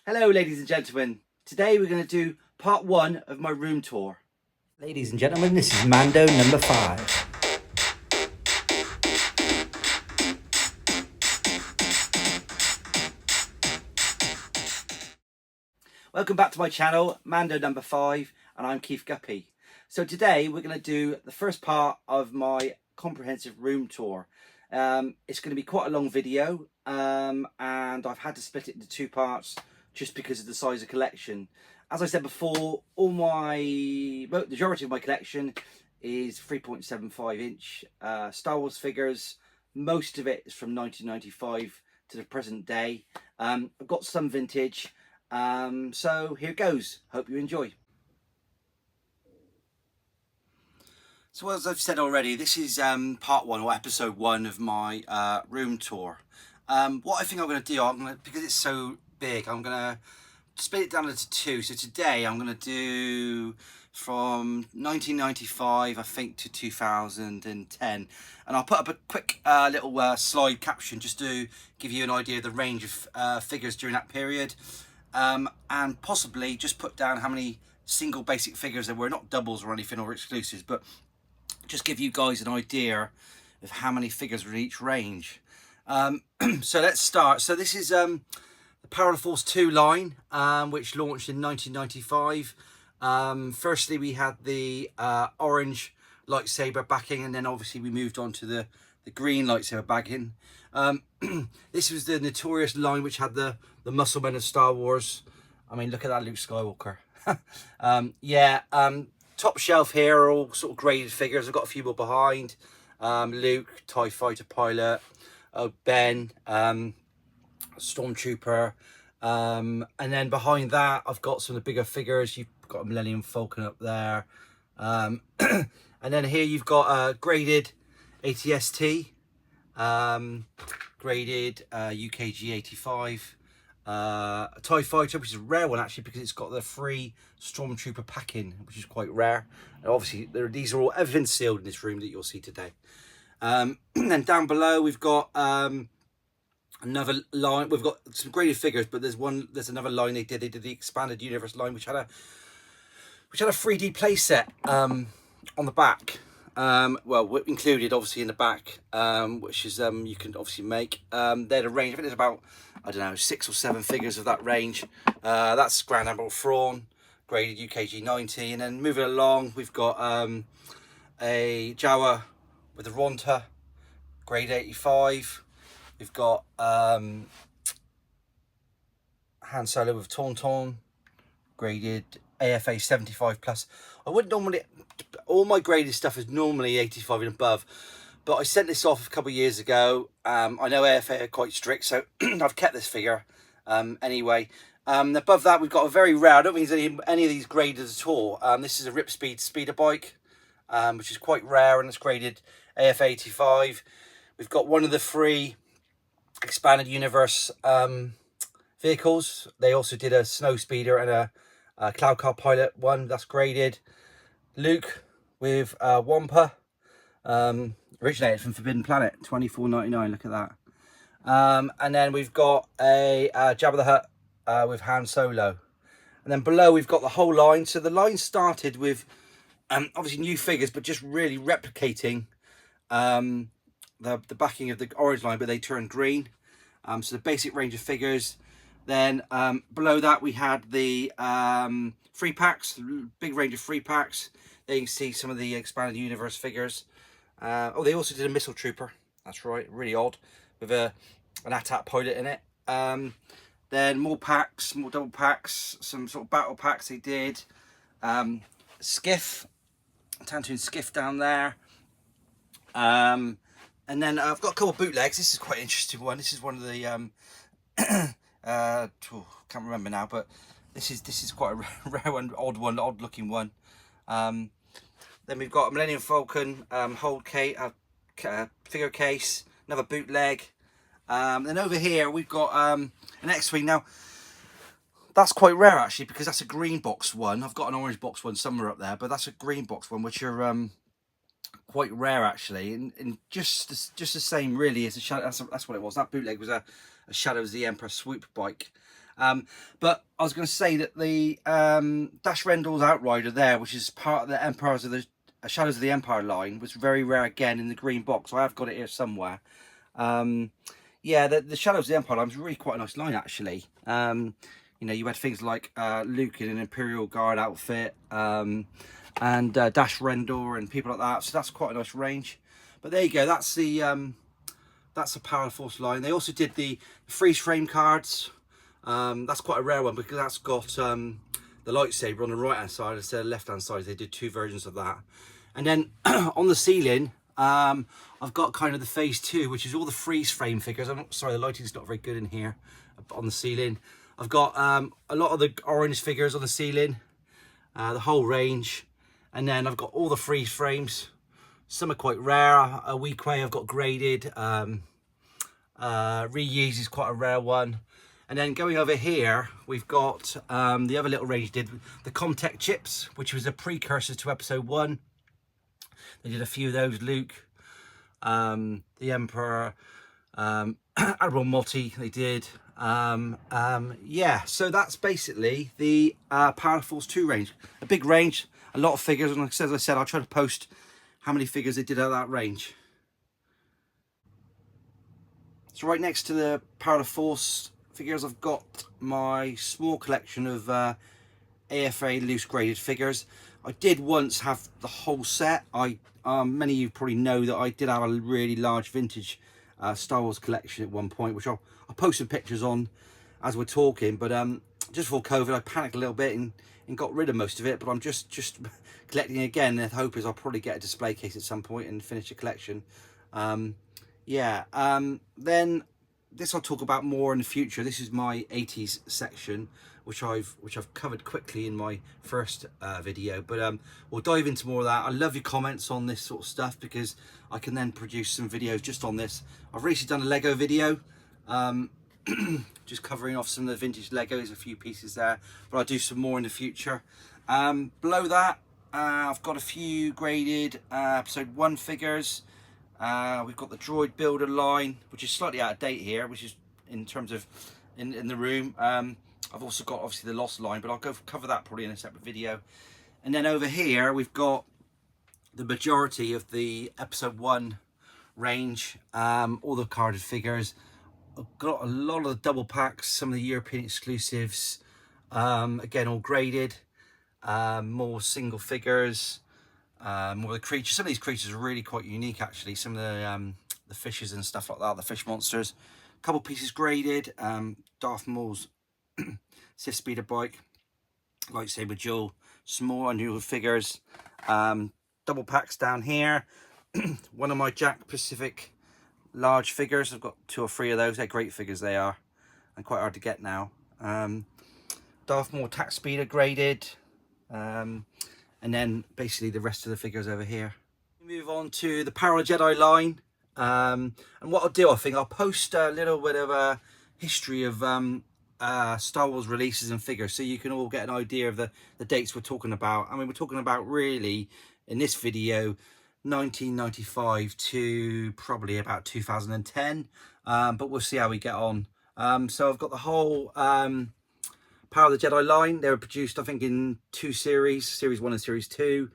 Hello ladies and gentlemen, today we're going to do part 1 of my room tour. Ladies and gentlemen, this is Mando number 5. Welcome back to my channel, Mando number 5, and I'm Keith Guppy. So today we're going to do the first part of my comprehensive room tour. It's going to be quite a long video, and I've had to split it into 2 parts just because of the size of collection. As I said before, the majority of my collection is 3.75 inch Star Wars figures. Most of it is from 1995 to the present day. I've got some vintage. So here goes. Hope you enjoy. So as I've said already, this is part 1 or episode 1 of my room tour. What I think I'm going to do, because it's so big, I'm going to split it down into 2. So today I'm going to do from 1995 I think to 2010, and I'll put up a quick little slide caption just to give you an idea of the range of figures during that period. And possibly just put down how many single basic figures there were, not doubles or anything or exclusives, but just give you guys an idea of how many figures were in each range. So let's start. So this is the Power of the Force 2 line, which launched in 1995. Firstly, we had the orange lightsaber backing, and then obviously we moved on to the green lightsaber backing. This was the notorious line which had the muscle men of Star Wars. I mean, look at that Luke Skywalker. Top shelf here are all sort of graded figures. I've got a few more behind. Luke, TIE Fighter pilot, Ben, Stormtrooper, and then behind that I've got some of the bigger figures. You've got a Millennium Falcon up there, and then here you've got graded ATST, graded UKG 85, a TIE Fighter, which is a rare one actually because it's got the free Stormtrooper packing, which is quite rare. And obviously these are all everything sealed in this room that you'll see today. And then down below we've got another line. We've got some graded figures, but there's another line they did the expanded universe line, which had a 3D playset on the back. Well, included obviously in the back, which is you can obviously make. They're a range. I think there's about, I don't know, 6 or 7 figures of that range. That's Grand Admiral Thrawn, graded UKG 90, and then moving along, we've got a Jawa with a Ronta, grade 85. We've got Han Solo with Tauntaun, graded AFA 75 plus. I wouldn't normally, all my graded stuff is normally 85 and above, but I sent this off a couple of years ago. I know AFA are quite strict, so I've kept this figure anyway. Above that we've got a very rare, I don't think there's any of these graded at all. This is a Rip Speed speeder bike, which is quite rare, and it's graded AFA 85. We've got one of the 3 expanded universe vehicles. They also did a snow speeder and a cloud car pilot one, that's graded. Luke with Wampa, originated from Forbidden Planet, $24.99. Look at that. And then we've got a Jabba the Hutt with Han Solo, and then below we've got the whole line. So the line started with obviously new figures, but just really replicating the backing of the orange line, but they turned green. So the basic range of figures. Then below that we had the free packs, big range of free packs. There you can see some of the expanded universe figures. They also did a missile trooper. That's right, really odd, with an AT-AT pilot in it. Then more packs, more double packs, some sort of battle packs they did. Skiff, Tatooine skiff down there. And then I've got a couple of bootlegs. This is quite an interesting one. This is one of the can't remember now, but this is quite a rare one, odd looking one. Then we've got a Millennium Falcon figure case, another bootleg. Then over here we've got an X-Wing. Now that's quite rare actually, because that's a green box one. I've got an orange box one somewhere up there, but that's a green box one, which are quite rare actually, and just the same really as a Shadow. That's what it was. That bootleg was a Shadows of the Emperor swoop bike. But I was going to say that the Dash Rendell's Outrider there, which is part of the Empires of the Shadows of the Empire line, was very rare again in the green box. I have got it here somewhere. Yeah, the Shadows of the Empire line was really quite a nice line, actually. You know, you had things like Luke in an Imperial Guard outfit, and Dash Rendell and people like that. So that's quite a nice range. But there you go. That's the Power Force line. They also did the freeze frame cards. That's quite a rare one because that's got the lightsaber on the right hand side instead of left hand side. They did two versions of that. And then on the ceiling, I've got kind of the phase 2, which is all the freeze frame figures. I'm sorry, the lighting's not very good in here on the ceiling. I've got a lot of the orange figures on the ceiling, the whole range. And then I've got all the freeze frames. Some are quite rare. A weak way I've got graded. Reuse is quite a rare one. And then going over here, we've got the other little range did the Comtech chips, which was a precursor to episode 1. They did a few of those. Luke, the Emperor, Admiral Motti, they did. Yeah, so that's basically the Power Force 2 range. A big range, a lot of figures, and as I said, I'll try to post how many figures they did out of that range. So right next to the Power Force figures, I've got my small collection of AFA loose graded figures. I did once have the whole set. Many of you probably know that I did have a really large vintage Star Wars collection at one point, which I'll post some pictures on as we're talking. But just before COVID, I panicked a little bit and got rid of most of it. But I'm just collecting again. The hope is I'll probably get a display case at some point and finish the collection. Yeah. Then this I'll talk about more in the future. This is my 80s section, which I've covered quickly in my first video, but we'll dive into more of that. I love your comments on this sort of stuff because I can then produce some videos just on this. I've recently done a Lego video, just covering off some of the vintage Legos, a few pieces there, but I'll do some more in the future. Below that, I've got a few graded episode 1 figures. We've got the Droid Builder line, which is slightly out of date here, which is in terms of in the room. I've also got obviously the Lost line, but I'll go cover that probably in a separate video. And then over here we've got the majority of the episode 1 range, all the carded figures. I've got a lot of the double packs, some of the European exclusives, again all graded, more single figures. More of the creatures. Some of these creatures are really quite unique, actually. Some of the fishes and stuff like that, the fish monsters. A couple pieces graded. Darth Maul's Sith speeder bike, lightsaber duel, some more unusual figures. Double packs down here. One of my Jack Pacific large figures. I've got 2 or 3 of those. They're great figures, they are, and quite hard to get now. Darth Maul tax speeder graded. And then basically the rest of the figures over here. Move on to the Power of Jedi line. And what I'll do, I think I'll post a little bit of a history of Star Wars releases and figures, so you can all get an idea of the dates we're talking about. I mean, we're talking about really, in this video, 1995 to probably about 2010. But we'll see how we get on. So I've got the whole Power of the Jedi line. They were produced, I think, in 2 series, Series 1 and Series 2.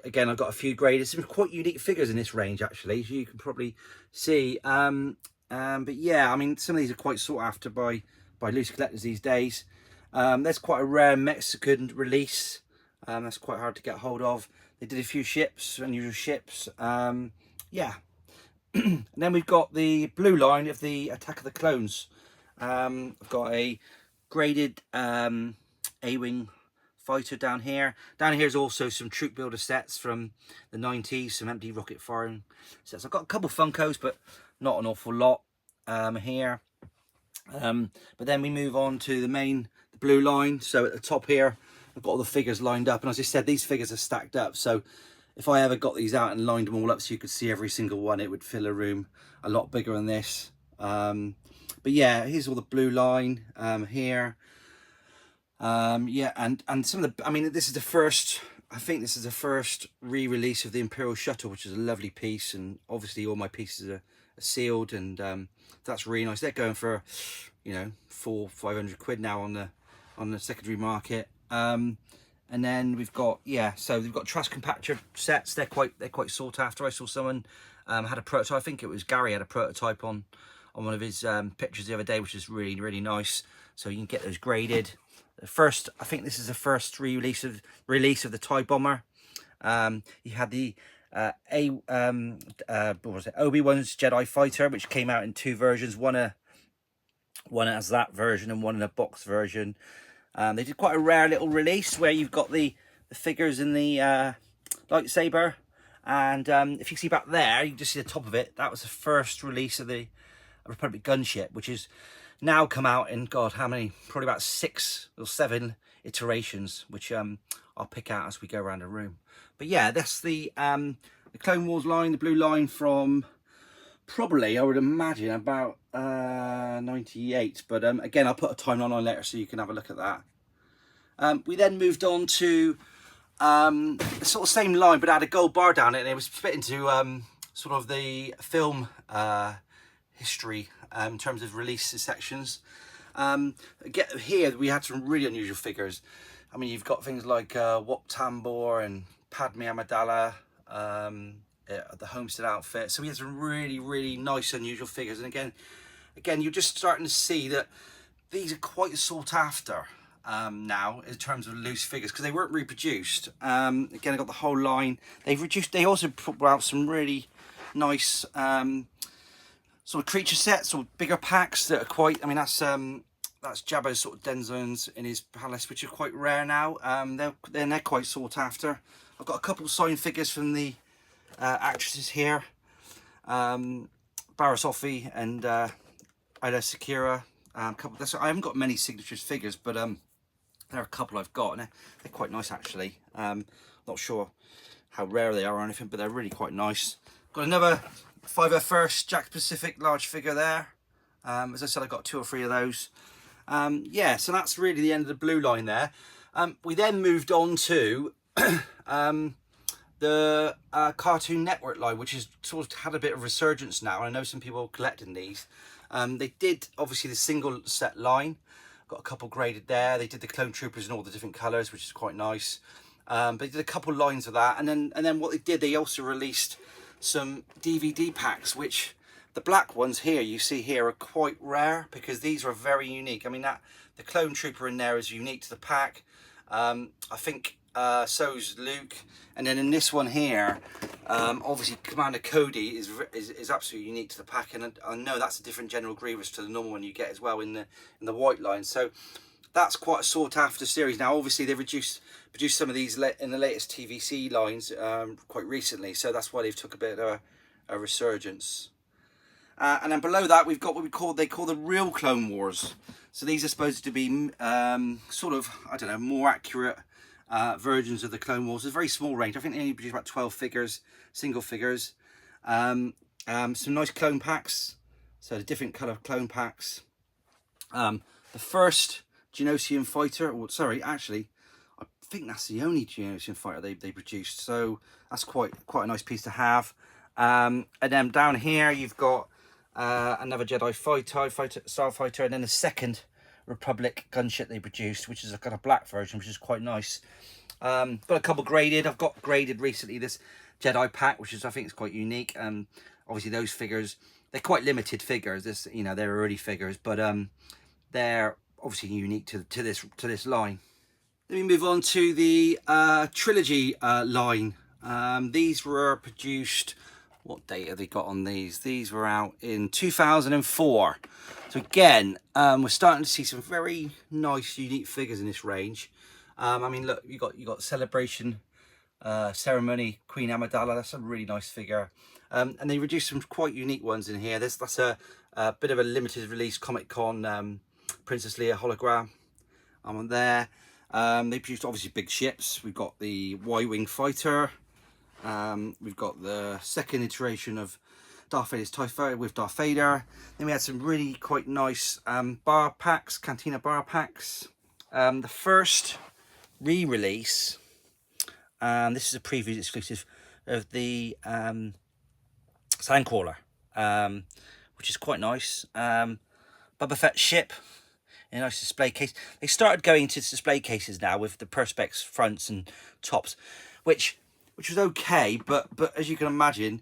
Again, I've got a few graded. Some quite unique figures in this range, actually, as you can probably see. But yeah, I mean, some of these are quite sought after by loose collectors these days. There's quite a rare Mexican release. That's quite hard to get hold of. They did a few ships, unusual ships. Yeah. And then we've got the blue line of the Attack of the Clones. I've got a graded A-Wing fighter down here. Down here is also some troop builder sets from the 90s, some empty rocket firing sets. I've got a couple Funkos, but not an awful lot here. But then we move on to the blue line. So at the top here, I've got all the figures lined up. And as I said, these figures are stacked up. So if I ever got these out and lined them all up so you could see every single one, it would fill a room a lot bigger than this. But yeah, here's all the blue line here. Yeah, and some of the, I mean, this is the first, I think this is the first re-release of the Imperial Shuttle, which is a lovely piece, and obviously all my pieces are sealed, and that's really nice. They're going for you know, 400-500 quid now on the secondary market. And then we've got, yeah, so we've got trash compactor sets. They're quite sought after. I saw someone had a prototype. I think it was Gary had a prototype on one of his pictures the other day, which is really nice. So you can get those graded. The first, I think this is the first release of the TIE Bomber. You had the what was it, Obi-Wan's Jedi Fighter, which came out in 2 versions. One as that version and one in a box version. They did quite a rare little release where you've got the figures in the lightsaber, and if you see back there, you can just see the top of it. That was the first release of the Republic gunship, which is now come out in, God, how many? Probably about 6 or 7 iterations, which I'll pick out as we go around the room. But yeah, that's the Clone Wars line, the blue line from probably, I would imagine, about 98. But again, I'll put a timeline on later so you can have a look at that. We then moved on to the sort of same line, but had a gold bar down it, and it was split into sort of the film history in terms of release sections. Here we had some really unusual figures. I mean, you've got things like Wat Tambor and Padme Amidala, the Homestead outfit. So we had some really nice unusual figures. And again, you're just starting to see that these are quite sought after now in terms of loose figures, because they weren't reproduced. Again, I got the whole line. They also put out some really nice sort of creature sets or bigger packs that are quite, I mean, that's Jabba's sort of den zones in his palace, which are quite rare now. They're quite sought after. I've got a couple signed figures from the actresses here, Barriss Offee and Ida Sakura. I haven't got many signatures figures, but there are a couple I've got, and they're quite nice actually. Not sure how rare they are or anything, but they're really quite nice. Got another 501st Jack Pacific large figure there. As I said, I got 2 or 3 of those. Yeah, so that's really the end of the blue line there. We then moved on to the Cartoon Network line, which has sort of had a bit of resurgence now. I know some people collecting these. They did obviously the single set line, got a couple graded there. They did the Clone Troopers in all the different colours, which is quite nice. But they did a couple lines of that, and then what they did, they also released some DVD packs, which the black ones here you see here are quite rare, because these are very unique. I mean, that the Clone Trooper in there is unique to the pack. I think so's Luke, and then in this one here, obviously Commander Cody is absolutely unique to the pack, and I know that's a different General Grievous to the normal one you get as well in the white line. So that's quite a sought after series. Now obviously they've produced some of these in the latest TVC lines quite recently, so that's why they've took a bit of a resurgence. And then below that we've got what they call the real Clone Wars. So these are supposed to be sort of, I don't know, more accurate versions of the Clone Wars. It's a very small range. I think they only produce about 12 figures, single figures. Some nice clone packs. So the different colour clone packs. The first Geonosian fighter, or sorry, actually, I think that's the only Geonosian fighter they produced. So that's quite a nice piece to have. And then down here you've got another Jedi Starfighter, and then the second Republic gunship they produced, which is a kind of black version, which is quite nice. Got a couple graded. I've got graded recently this Jedi pack, which is, I think, is quite unique. Obviously those figures, they're quite limited figures. This, you know, they're early figures, but they're obviously unique to this line. Let me move on to the trilogy line. These were produced. What date have they got on these? These were out in 2004. So again, we're starting to see some very nice, unique figures in this range. I mean, look, you got Celebration Ceremony Queen Amidala. That's a really nice figure. And they reduced some quite unique ones in here. That's a bit of a limited release Comic Con Princess Leia hologram. I'm on there. They produced obviously big ships. We've got the Y-Wing fighter. We've got the second iteration of Darth Vader's TIE Fighter with Darth Vader. Then we had some really quite nice bar packs, Cantina bar packs. The first re-release, this is a preview exclusive of the Sandcrawler, which is quite nice. Boba Fett ship in a nice display case. They started going to display cases now with the perspex fronts and tops, which was okay, but as you can imagine,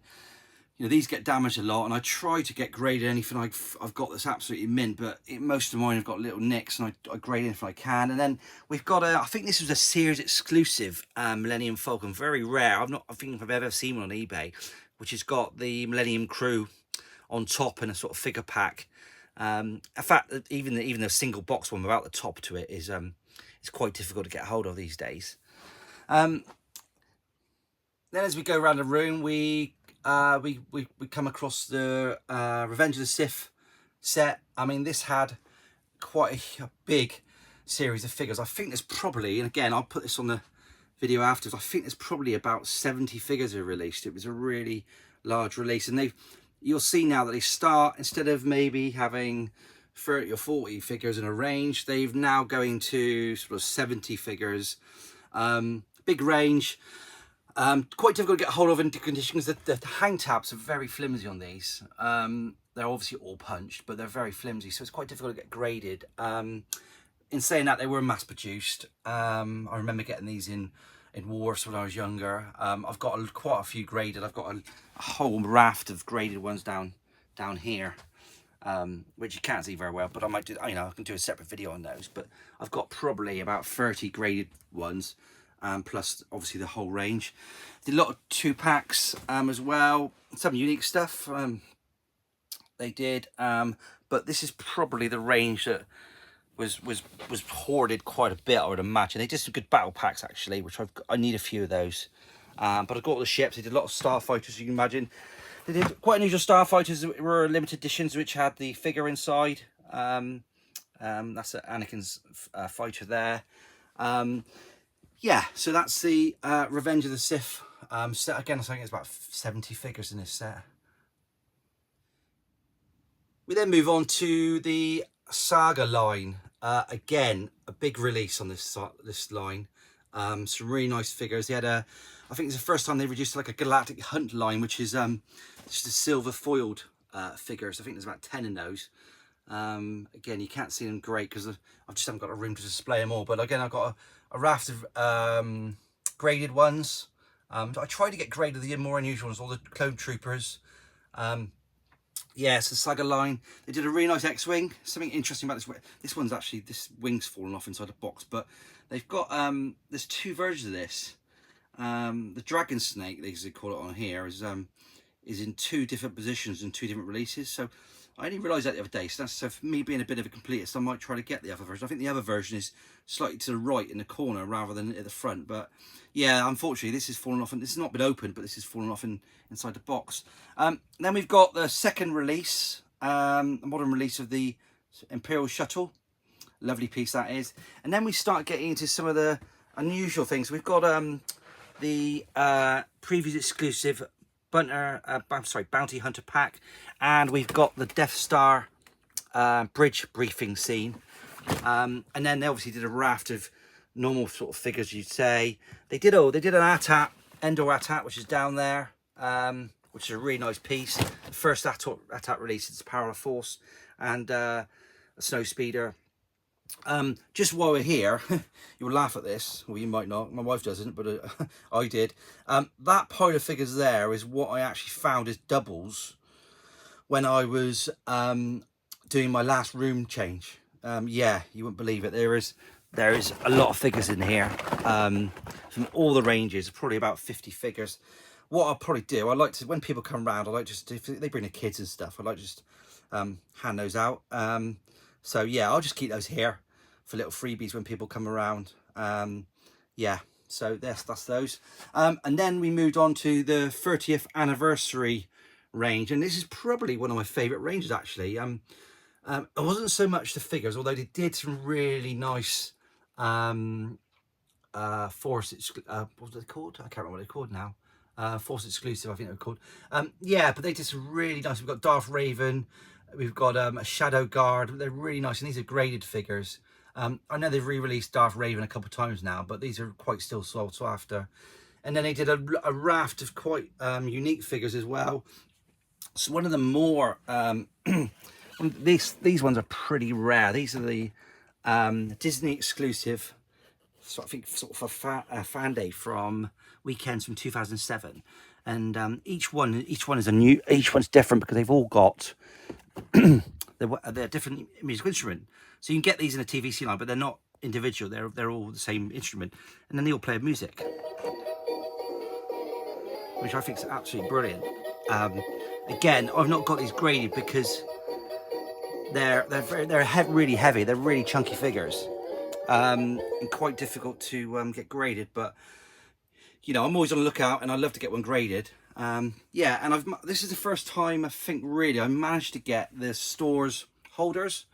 you know, these get damaged a lot, and I try to get graded anything I've got that's absolutely mint, but most of mine have got little nicks, and I grade anything I can. And then we've got I think this was a series exclusive Millennium Falcon, very rare. I think I've ever seen one on eBay, which has got the Millennium Crew on top and a sort of figure pack. In fact, even the single box one without the top to it is it's quite difficult to get hold of these days. Then as we go around the room, we come across the Revenge of the Sith set. I mean, this had quite a big series of figures. I think there's probably, and again, I'll put this on the video afterwards, I think there's probably about 70 figures are released. It was a really large release, and you'll see now that they start, instead of maybe having 30 or 40 figures in a range, they've now going to sort of 70 figures. Big range. Quite difficult to get hold of in conditions. The hang tabs are very flimsy on these. They're obviously all punched, but they're very flimsy, so it's quite difficult to get graded. In saying that, they were mass produced. I remember getting these in Wars when I was younger. I've got quite a few graded. I've got a whole raft of graded ones down here, which you can't see very well, but I might do, you know, I can do a separate video on those. But I've got probably about 30 graded ones. Plus obviously the whole range. Did a lot of 2-packs as well, some unique stuff they did, but this is probably the range that was hoarded quite a bit, I would imagine. They did some good battle packs actually, which I need a few of those, but I got all the ships. They did a lot of starfighters, you can imagine. They did quite unusual starfighters that were limited editions, which had the figure inside. That's Anakin's fighter there. Yeah, so that's the Revenge of the Sith set. Again, I think it's about 70 figures in this set. We then move on to the Saga line. Again, a big release on this line. Some really nice figures. They had I think it's the first time they reduced to like a Galactic Hunt line, which is just a silver foiled figures. I think there's about 10 in those. Again, you can't see them great because I just haven't got a room to display them all. But again, I've got a raft of graded ones. I try to get graded the more unusual ones, all the Clone Troopers. Yeah, it's the Saga line. They did a really nice X-Wing. Something interesting about this one's actually, this wing's fallen off inside the box, but they've got, there's 2 versions of this. The Dragon Snake, they call it on here, is in 2 different positions and 2 different releases. So I only realised that the other day, so for me being a bit of a completist, I might try to get the other version. I think the other version is slightly to the right in the corner rather than at the front. But yeah, unfortunately, this has fallen off, and this has not been opened, but this has fallen off inside the box. Then we've got the second release, a modern release of the Imperial Shuttle. Lovely piece that is. And then we start getting into some of the unusual things. We've got the previous exclusive Bounty Hunter pack, and we've got the Death Star bridge briefing scene, and then they obviously did a raft of normal sort of figures, you'd say. They did an AT-AT, Endor AT-AT, which is down there, which is a really nice piece. The first AT-AT release, it's Power of Force, and a Snow Speeder. Just while we're here, you'll laugh at this, or you might not. My wife doesn't, but I did. That pile of figures there is what I actually found as doubles when I was doing my last room change. Yeah, you wouldn't believe it. There is a lot of figures in here from all the ranges, probably about 50 figures. What I'll probably do, I like to, when people come round, I like just, if they bring the kids and stuff, I like to just hand those out. So yeah, I'll just keep those here for little freebies when people come around. Yeah, so that's those. And then we moved on to the 30th anniversary range, and this is probably one of my favourite ranges actually. It wasn't so much the figures, although they did some really nice Force, what was it called? I can't remember what they're called now. Force exclusive, I think they're called. Yeah, but they did some really nice. We've got Darth Raven. We've got a Shadow Guard. They're really nice, and these are graded figures. I know they've re-released Darth Raven a couple of times now, but these are quite still sought after. And then they did a raft of quite unique figures as well. So one of the more These ones are pretty rare. These are the Disney exclusive. So I think sort of a fan day from weekends from 2007, and each one is each one's different because they've all got they're different musical instrument. So you can get these in a TVC line, but they're not individual. They're all the same instrument, and then they all play music, which I think is absolutely brilliant. Again, I've not got these graded because they're really heavy. They're really chunky figures, and quite difficult to get graded. But you know, I'm always on the lookout, and I love to get one graded. Yeah, and this is the first time I think really I managed to get the stores holders.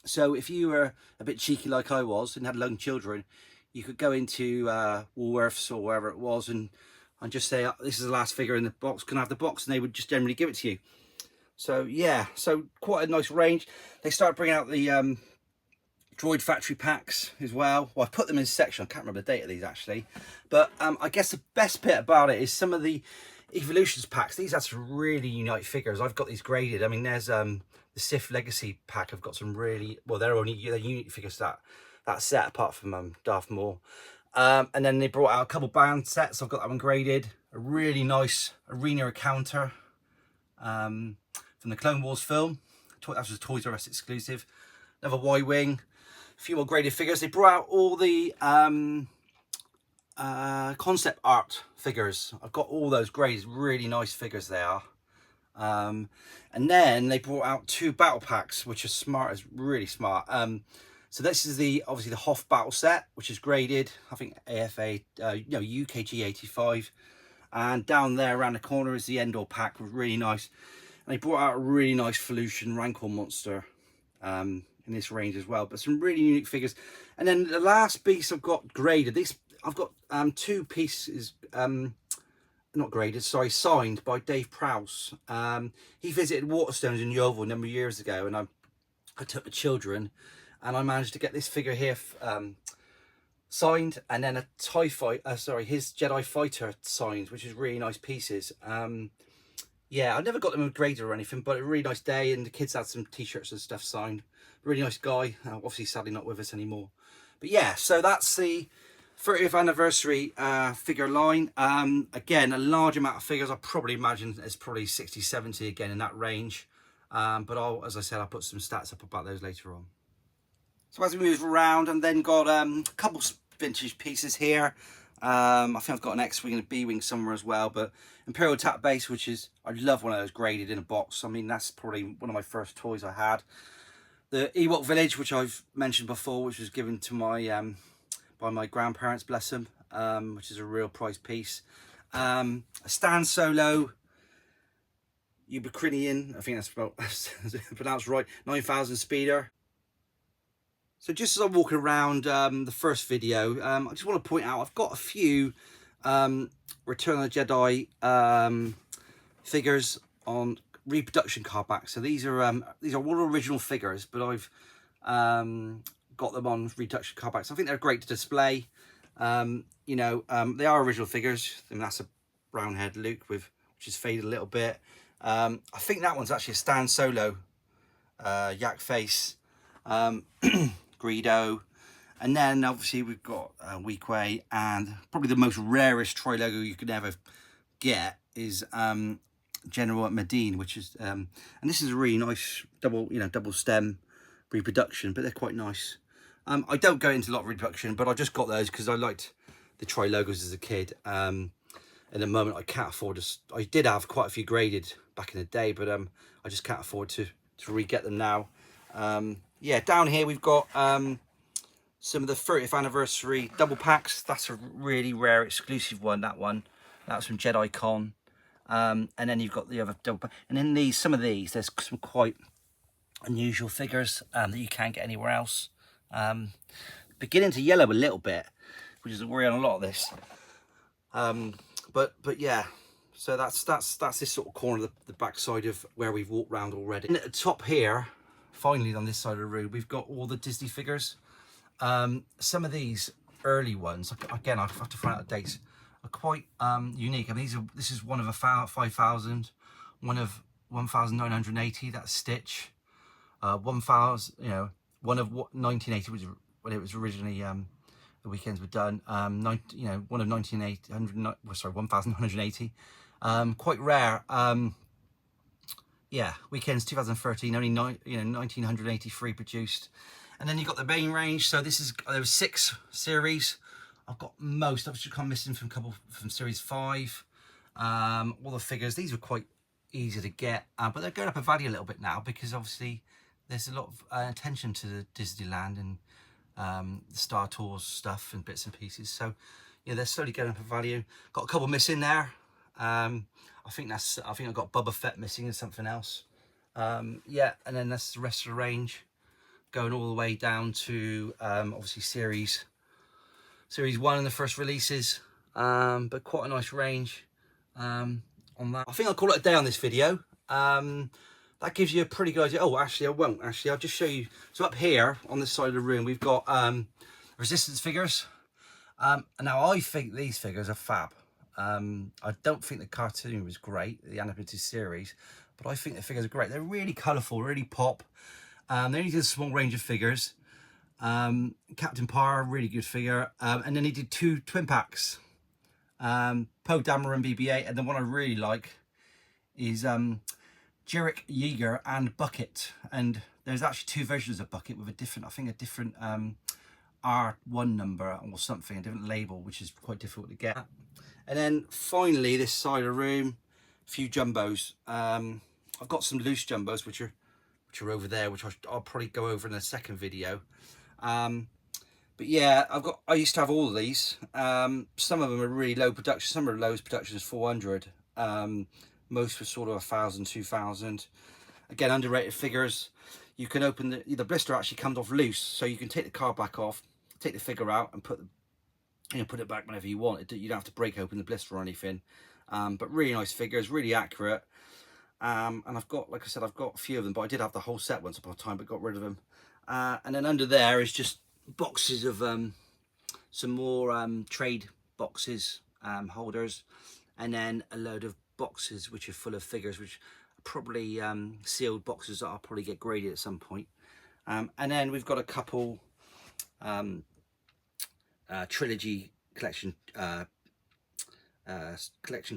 So if you were a bit cheeky like I was and had young children, you could go into Woolworths or wherever it was and just say, this is the last figure in the box, can I have the box? And they would just generally give it to you. So yeah, so quite a nice range. They started bringing out the Droid Factory packs as well. Well, I put them in a section. I can't remember the date of these actually. But I guess the best bit about it is some of the Evolutions packs. These are some really unique figures. I've got these graded. I mean, there's the Sith Legacy pack. I've got some really, well, they're unique figures that set apart from Darth Maul. And then they brought out a couple band sets. I've got that one graded. A really nice arena encounter from the Clone Wars film. That was a Toys R Us exclusive. Another Y-Wing. A few more graded figures. They brought out all the concept art figures. I've got all those graded. Really nice figures they are. And then they brought out 2 battle packs, which are smart, is really smart. So this is obviously the Hoth battle set, which is graded. I think AFA, UKG 85. And down there around the corner is the Endor pack, was really nice. And they brought out a really nice Felucian Rancor monster in this range as well. But some really unique figures. And then the last piece I've got graded. I've got 2 pieces, not graded, sorry, signed by Dave Prowse. He visited Waterstones in Yeovil a number of years ago, and I took the children, and I managed to get this figure here signed, and then a his Jedi Fighter signed, which is really nice pieces. Yeah, I never got them graded or anything, but a really nice day, and the kids had some t-shirts and stuff signed. Really nice guy, obviously sadly not with us anymore. But yeah, so that's the 30th anniversary figure line. Again, a large amount of figures. I probably imagine it's probably 60, 70 again in that range. But as I said, I'll put some stats up about those later on. So as we move around, and then got a couple vintage pieces here. I think I've got an X-Wing and a B-Wing somewhere as well, but Imperial Attack Base, which is, I'd love one of those graded in a box. I mean, that's probably one of my first toys I had. The Ewok Village, which I've mentioned before, which was given to my by my grandparents, bless them, which is a real prize piece. A Stan Solo Ubiquinian, I think that's pronounced right, 9000 speeder. So just as I'm walking around the first video, I just want to point out I've got a few Return of the Jedi figures on reproduction card backs. So these are all original figures, but I've got them on reproduction card backs. I think they're great to display. You know, they are original figures. I mean, that's a brown haired Luke which is faded a little bit. I think that one's actually a Stan Solo yak face. Greedo, and then obviously we've got Weequay, and probably the most rarest Troy logo you could ever get is General Medine, which is and this is a really nice double stem reproduction, but they're quite nice. I don't go into a lot of reproduction, but I just got those because I liked the Troy logos as a kid. At the moment I can't afford to. I did have quite a few graded back in the day, but I just can't afford to re-get them now. Yeah, down here we've got some of the 30th anniversary double packs. That's a really rare exclusive one, that one. That's from Jedi Con. And then you've got the other double pack. And in some of these, there's some quite unusual figures that you can't get anywhere else. Beginning to yellow a little bit, which is a worry on a lot of this. But yeah, so that's this sort of corner of the back side of where we've walked around already. And at the top here, finally on this side of the room, we've got all the Disney figures. Some of these early ones, again, I have to find out the dates, are quite unique. I mean, this is one of a 5000, one of 1980. That's Stitch. 1000, you know, one of what 1980 was when it was originally the weekends were done. You know, one of 1980. Quite rare. Yeah, weekends 2013, only 1983 produced. And then you've got the main range. So this is, there was 6 series. I've got most. I've just come missing from a couple from series 5. All the figures, these were quite easy to get, but they're going up in value a little bit now because obviously there's a lot of attention to the Disneyland and the Star Tours stuff and bits and pieces. So yeah, they're slowly going up in value. Got a couple missing there. I think I've got Boba Fett missing and something else. Yeah, and then that's the rest of the range, going all the way down to obviously series 1 and the first releases. But quite a nice range on that. I think I'll call it a day on this video. That gives you a pretty good idea. Oh, actually I won't. Actually, I'll just show you. So up here on this side of the room, we've got Resistance figures. And now I think these figures are fab. I don't think the cartoon was great, the animated series, but I think the figures are great. They're really colourful, really pop. They only did a small range of figures. Captain Power, really good figure. And then he did 2 twin packs. Poe Dameron and BB-8, and the one I really like is Jerick Yeager and Bucket. And there's actually 2 versions of Bucket with a different, I think a different R1 number or something, a different label, which is quite difficult to get. And then finally, this side of the room, a few jumbos. I've got some loose jumbos which are over there, which I'll probably go over in a second video. But yeah, I used to have all of these. Some of them are really low production. Some are lowest production is 400. Most were sort of 1,000, 2,000. Again, underrated figures. You can open the blister actually comes off loose, so you can take the card back off, take the figure out, and put it back whenever you want. You don't have to break open the blister or anything. But really nice figures, really accurate. And I've got, like I said, I've got a few of them, but I did have the whole set once upon a time, but got rid of them. And then under there is just boxes of some more trade boxes, holders, and then a load of boxes which are full of figures, which are probably sealed boxes that I'll probably get graded at some point. And then we've got a couple trilogy collection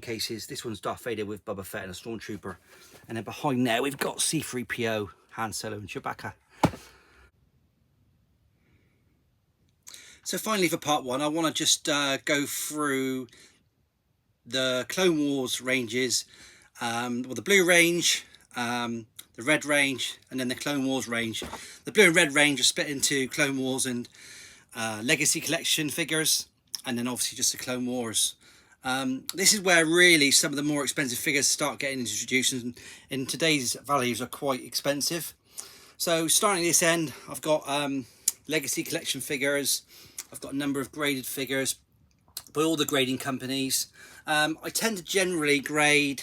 cases. This one's Darth Vader with Boba Fett and a Stormtrooper, and then behind there we've got C-3PO, Han Solo and Chewbacca. So finally, for part 1, I want to just go through the Clone Wars ranges, well, the blue range, the red range, and then the Clone Wars range. The blue and red range are split into Clone Wars and Legacy Collection figures, and then obviously just the Clone Wars. This is where really some of the more expensive figures start getting introduced, and in today's values are quite expensive. So starting at this end, I've got Legacy Collection figures. I've got a number of graded figures by all the grading companies. I tend to generally grade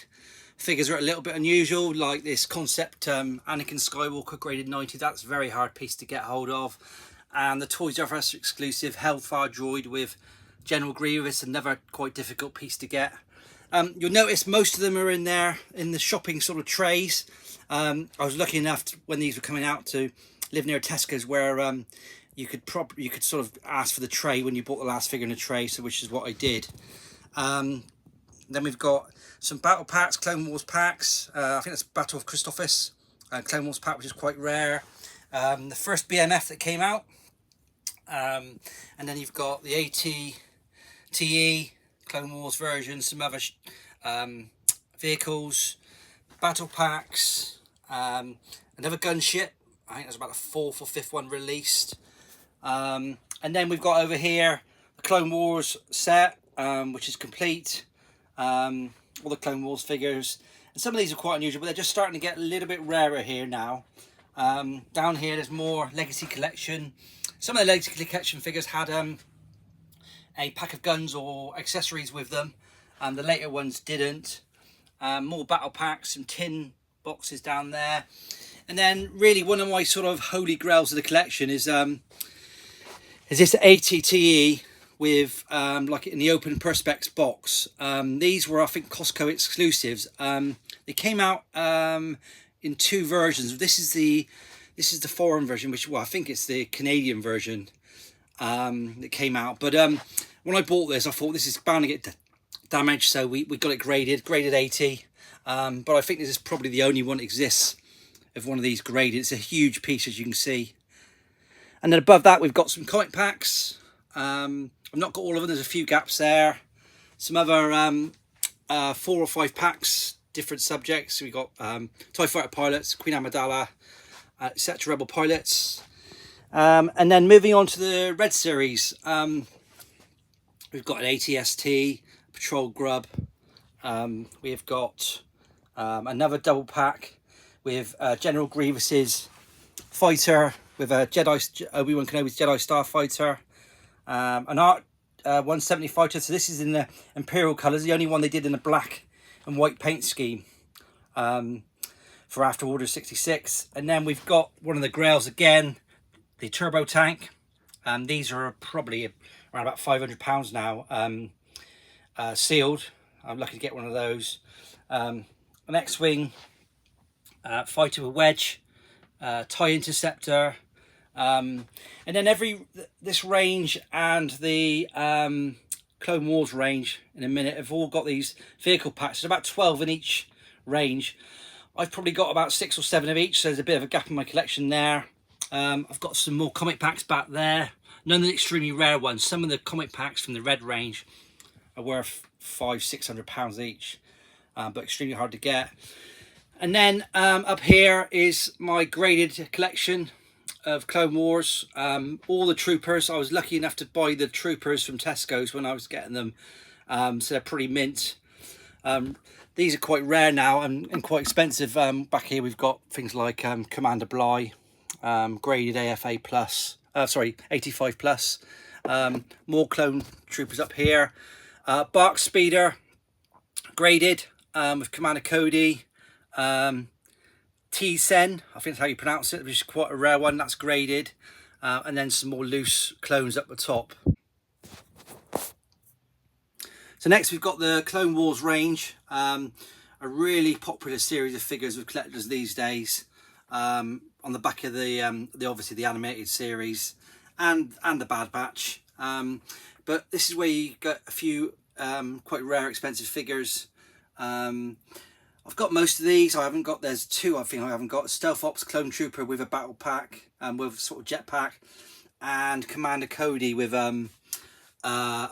figures that are a little bit unusual, like this concept Anakin Skywalker graded 90. That's a very hard piece to get hold of. And the Toys R Us exclusive Hellfire droid with General Grievous, another quite difficult piece to get. You'll notice most of them are in there in the shopping sort of trays. I was lucky enough when these were coming out to live near Tesco's, where you could sort of ask for the tray when you bought the last figure in a tray, so which is what I did. Then we've got some battle packs, Clone Wars packs. I think that's Battle of Christophsis, Clone Wars pack, which is quite rare. The first BMF that came out. And then you've got the AT-TE Clone Wars version, some other vehicles, battle packs, another gunship. I think that's about the 4th or 5th one released. And then we've got over here the Clone Wars set, which is complete. All the Clone Wars figures. And some of these are quite unusual, but they're just starting to get a little bit rarer here now. Down here there's more Legacy Collection. Some of the Legacy Collection figures had a pack of guns or accessories with them. The later ones didn't. More battle packs, some tin boxes down there. And then really one of my sort of holy grails of the collection is this AT-TE with like in the open perspex box. These were, I think, Costco exclusives. They came out in two versions. This is the foreign version, which, well, I think it's the Canadian version that came out. But when I bought this, I thought this is bound to get damaged, so we got it graded 80. But I think this is probably the only one that exists of one of these graded. It's a huge piece, as you can see. And then above that, we've got some comic packs. I've not got all of them. There's a few gaps there. Some other 4 or 5 packs, different subjects. We've got TIE Fighter pilots, Queen Amidala, etc. Rebel pilots. And then moving on to the Red Series, we've got an ATST, Patrol Grub. We've got another double pack with General Grievous's fighter, with a Obi-Wan Kenobi's Jedi Starfighter, an Art 170 fighter. So this is in the Imperial colours, the only one they did in the black and white paint scheme for After Order 66. And then we've got one of the Grails again, the Turbo Tank. These are probably around about £500 now, sealed. I'm lucky to get one of those. An X-Wing fighter with Wedge, TIE Interceptor, and then this range and the Clone Wars range in a minute have all got these vehicle packs. There's about 12 in each range. I've probably got about 6 or 7 of each, so there's a bit of a gap in my collection there. I've got some more comic packs back there. None of the extremely rare ones. Some of the comic packs from the Red range are worth £500-600 each, but extremely hard to get. And then up here is my graded collection of Clone Wars. All the troopers. I was lucky enough to buy the troopers from Tesco's when I was getting them, so they're pretty mint. These are quite rare now and quite expensive. Back here we've got things like Commander Bly, graded AFA plus, 85 plus. More clone troopers up here. Bark Speeder, graded, with Commander Cody. T-Sen, I think that's how you pronounce it, which is quite a rare one, that's graded. And then some more loose clones up the top. So next we've got the Clone Wars range, a really popular series of figures with collectors these days. On the back of the obviously the animated series and the Bad Batch. But this is where you get a few quite rare, expensive figures. I've got most of these. There's 2 I think I haven't got. Stealth Ops Clone Trooper with a battle pack and with sort of jetpack, and Commander Cody with a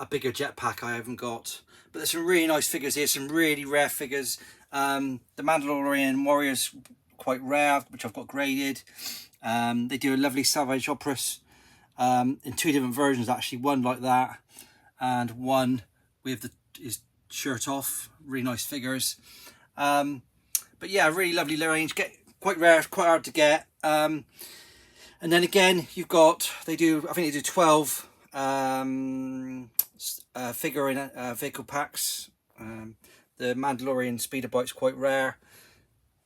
bigger jetpack I haven't got. But there's some really nice figures here, some really rare figures. The Mandalorian Warriors, quite rare, which I've got graded. They do a lovely Savage Opress in 2 different versions actually, one like that and one with his shirt off. Really nice figures. But yeah, really lovely range. Quite rare, quite hard to get. And then again, you've got I think they do 12 figure in vehicle packs. The Mandalorian Speeder Bike's quite rare.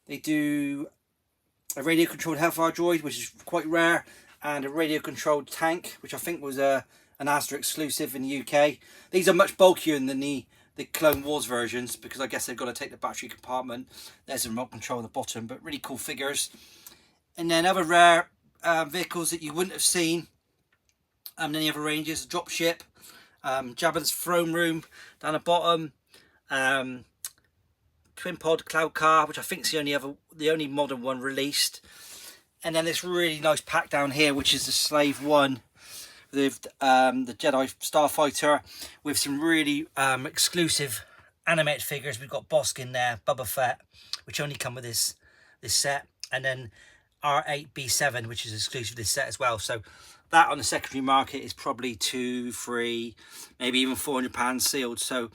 They do a radio controlled Hellfire droid, which is quite rare, and a radio controlled tank, which I think was an Asda exclusive in the UK. These are much bulkier than the Clone Wars versions, because I guess they've got to take the battery compartment. There's a remote control on the bottom, but really cool figures. And then other rare vehicles that you wouldn't have seen in any other ranges: Dropship, Jabba's throne room down the bottom, Twin Pod Cloud Car, which I think is the only modern one released. And then this really nice pack down here, which is the Slave One, with the Jedi Starfighter, with some really exclusive animated figures. We've got Bosk in there, Boba Fett, which only come with this set, and then R8B7, which is exclusive to this set as well. So that on the secondary market is probably £200, £300, maybe even £400 sealed. So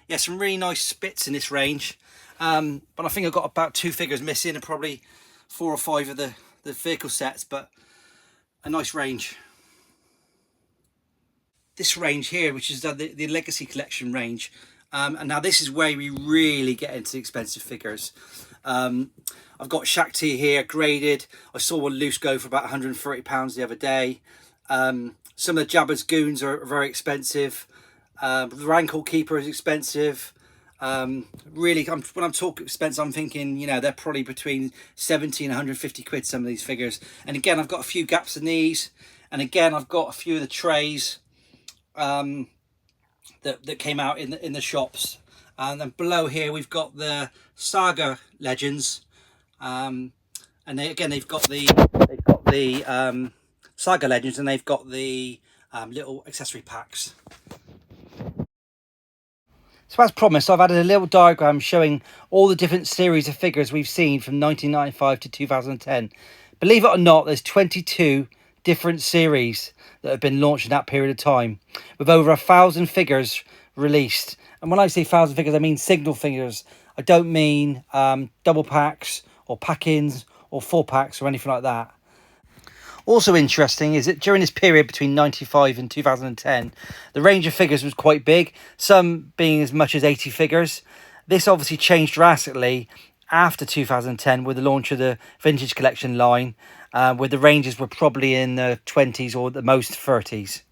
yeah, some really nice bits in this range. But I think I've got about 2 figures missing and probably 4 or 5 of the vehicle sets, but a nice range. This range here, which is the Legacy Collection range, and now this is where we really get into the expensive figures. I've got Shakti here graded. I saw one loose go for about £130 the other day. Some of the Jabba's goons are very expensive. The Rancor Keeper is expensive. Really, when I'm talking expense, I'm thinking, you know, they're probably between 70 and 150 quid, some of these figures. And again, I've got a few gaps in these. And again, I've got a few of the trays that came out in the shops. And then below here, we've got the Saga Legends. And they've got the Saga Legends, and they've got the little accessory packs. So as promised, I've added a little diagram showing all the different series of figures we've seen from 1995 to 2010. Believe it or not, there's 22 different series that have been launched in that period of time, with over 1,000 figures released. And when I say 1,000 figures, I mean single figures. I don't mean double packs or pack-ins or 4-packs or anything like that. Also interesting is that during this period between 95 and 2010, the range of figures was quite big, some being as much as 80 figures. This obviously changed drastically after 2010 with the launch of the Vintage Collection line, where the ranges were probably in the 20s or the most 30s.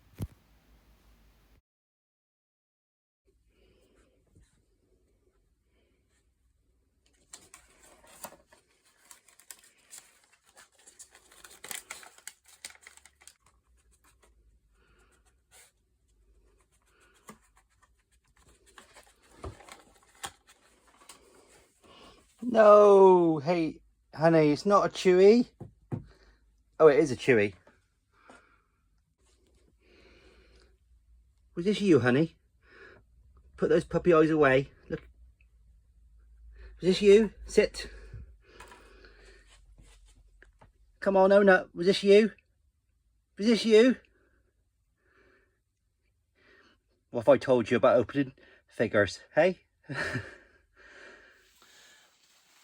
No, hey, honey, it's not a Chewy. Oh, it is a Chewy. Was this you, honey? Put those puppy eyes away. Look. Was this you? Sit. Come on, own up. Was this you? Was this you? What have I told you about opening figures, hey?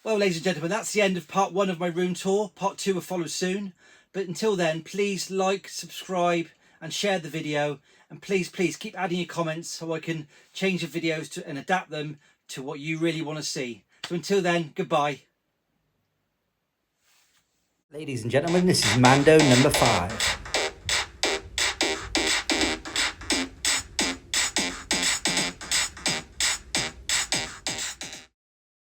Well, ladies and gentlemen, that's the end of part 1 of my room tour. Part 2 will follow soon. But until then, please like, subscribe and share the video. And please keep adding your comments so I can change the videos and adapt them to what you really want to see. So until then, goodbye. Ladies and gentlemen, this is Mando number 5.